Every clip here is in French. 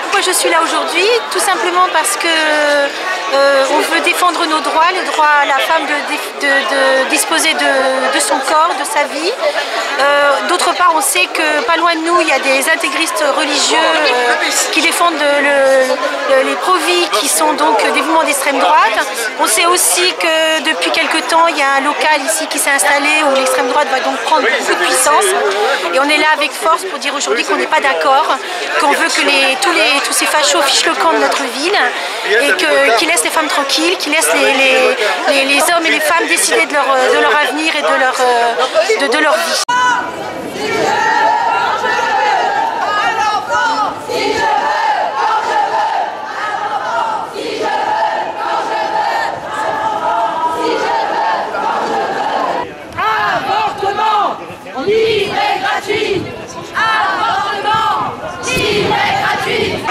Pourquoi je suis là aujourd'hui? Tout simplement parce que on veut défendre nos droits, le droit à la femme de disposer de son corps, de sa vie. D'autre part, on sait que pas loin de nous, il y a des intégristes religieux qui défendent les pro-vie, qui sont donc des mouvements d'extrême droite. On sait aussi que depuis quelque temps, il y a un local ici qui s'est installé où l'extrême droite va donc prendre beaucoup de puissance. Et on est là avec force pour dire aujourd'hui qu'on n'est pas d'accord, qu'on veut que tous ces fachos fichent le camp de notre ville et qu'ils laissent les femmes tranquilles, qu'ils laissent les hommes et les femmes décider de leur avenir et de leur vie.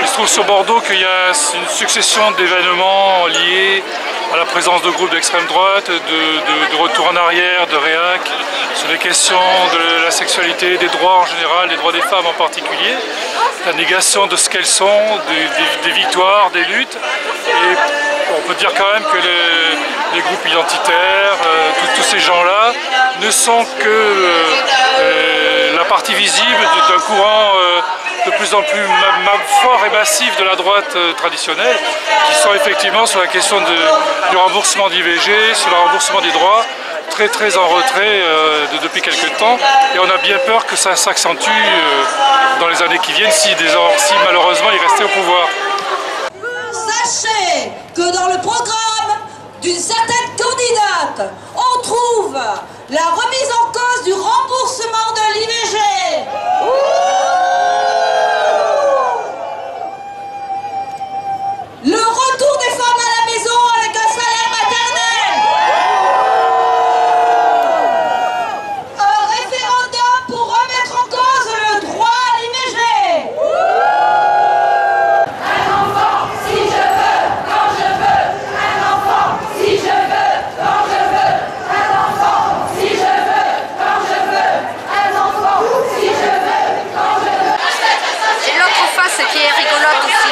Il se trouve sur Bordeaux qu'il y a une succession d'événements liés à la présence de groupes d'extrême droite, de retour en arrière, de réac, sur les questions de la sexualité, des droits en général, des droits des femmes en particulier, la négation de ce qu'elles sont, des victoires, des luttes. Et on peut dire quand même que les groupes identitaires, tous ces gens-là, ne sont que la partie visible d'un courant de plus en plus fort et massif de la droite traditionnelle, qui sont effectivement sur la question du remboursement d'IVG, sur le remboursement des droits, très en retrait depuis quelques temps. Et on a bien peur que ça s'accentue dans les années qui viennent, si malheureusement ils restaient au pouvoir. Sachez que dans le programme d'une certaine candidate, on trouve la remise en cause du remboursement de l'IVG. Le retour des femmes à la maison avec un salaire maternel. Un référendum pour remettre en cause le droit à l'IVG. Un enfant si je veux, quand je veux. Un enfant si je veux, quand je veux. Un enfant si je veux, quand je veux. Un enfant si je veux, quand je veux. Et l'autre face qui est rigolote aussi.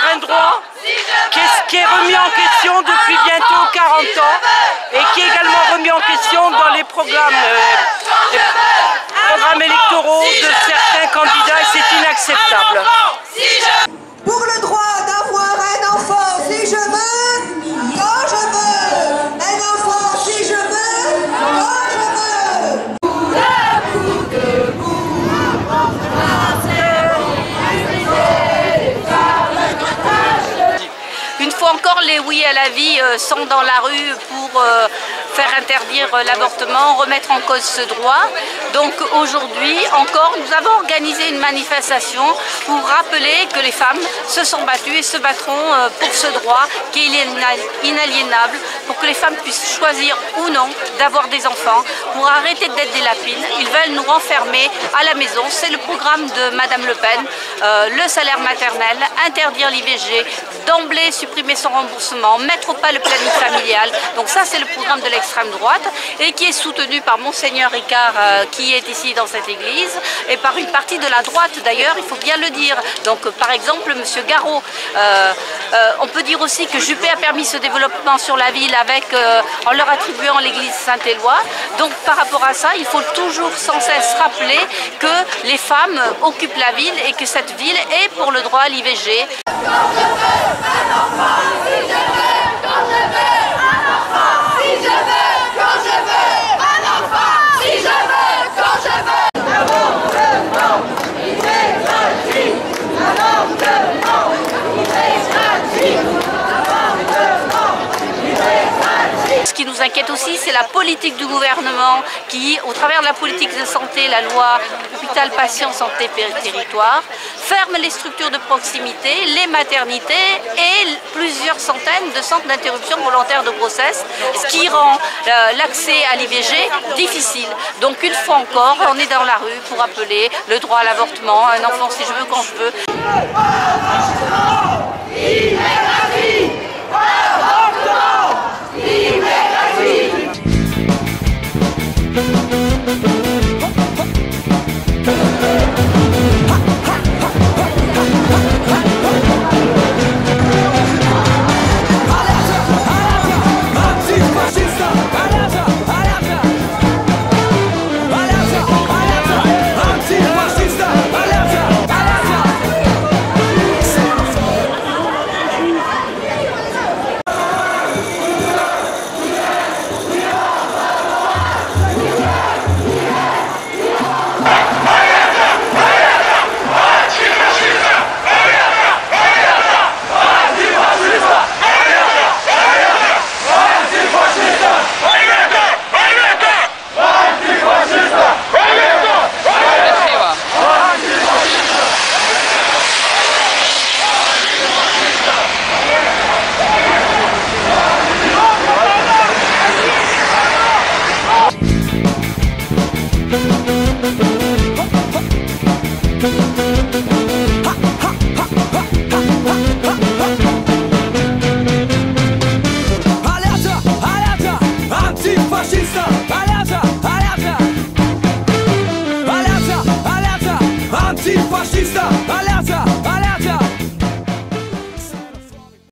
Un droit qui est remis en question depuis bientôt 40 ans et qui est également remis en question dans les programmes électoraux de certains candidats et c'est inacceptable. Pour le droit d'avoir un enfant si je veux, quand je veux. Un enfant si je veux, quand je veux. Une fois encore, les oui à la vie sont dans la rue pour faire interdire l'avortement, remettre en cause ce droit. Donc aujourd'hui encore, nous avons organisé une manifestation pour rappeler que les femmes se sont battues et se battront pour ce droit qui est inaliénable, pour que les femmes puissent choisir ou non d'avoir des enfants, pour arrêter d'être des lapines. Ils veulent nous renfermer à la maison. C'est le programme de Madame Le Pen, le salaire maternel, interdire l'IVG, d'emblée supprimer son remboursement, mettre au pas le planning familial. Donc ça c'est le programme de l'extrême droite et qui est soutenu par Monseigneur Ricard qui est ici dans cette église et par une partie de la droite d'ailleurs, il faut bien le dire. Donc par exemple Monsieur Garot, on peut dire aussi que Juppé a permis ce développement sur la ville avec, en leur attribuant l'église Saint-Éloi. Donc par rapport à ça, il faut toujours sans cesse rappeler que les femmes occupent la ville et que cette ville est pour le droit à l'IVG. Ce qui nous inquiète aussi, c'est la politique du gouvernement qui, au travers de la politique de santé, la loi hôpital patient santé territoire, ferme les structures de proximité, les maternités et plusieurs centaines de centres d'interruption volontaire de grossesse, ce qui rend l'accès à l'IVG difficile. Donc une fois encore, on est dans la rue pour appeler le droit à l'avortement, un enfant si je veux, quand je veux. veux, voilà le fascisme.